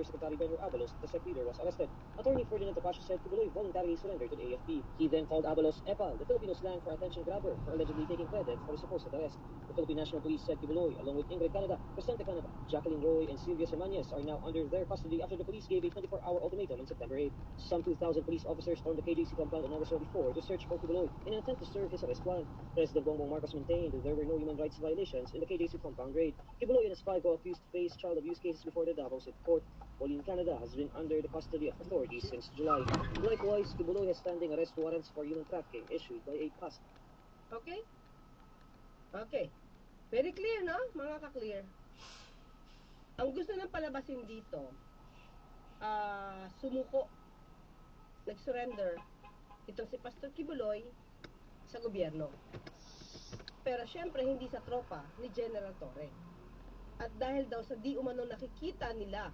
Undersecretary Benno Abalos that the sec leader was arrested. Attorney Ferdinand Topacio said Kibuloy voluntarily surrendered to the AFP. He then called Abalos Epal, the Filipino slang for attention grabber, for allegedly taking credit for the supposed arrest. The Philippine National Police said Kibuloy, along with Ingrid Canada, Crescente Canada, Jacqueline Roy, and Silvia Semanyes are now under their custody after the police gave a 24-hour ultimatum on September 8. Some 2,000 police officers stormed the KJC compound on August 24 to search for Kibuloy in an attempt to serve his arrest warrant. President Bongbong Marcos maintained there were no human rights violations in the KJC compound raid. Kibuloy and his 5 co-accused faced child abuse cases before the Davao City Court. While in Canada has been under the custody of authorities since July. Likewise, Kibuloy has standing arrest warrants for human trafficking issued by a past. Okay? Okay. Very clear, no? Mga ka-clear. Ang gusto ng palabasin dito, sumuko, nag-surrender itong si Pastor Kibuloy sa gobyerno. Pero syempre, hindi sa tropa ni General Torre. At dahil daw sa di umano nakikita nila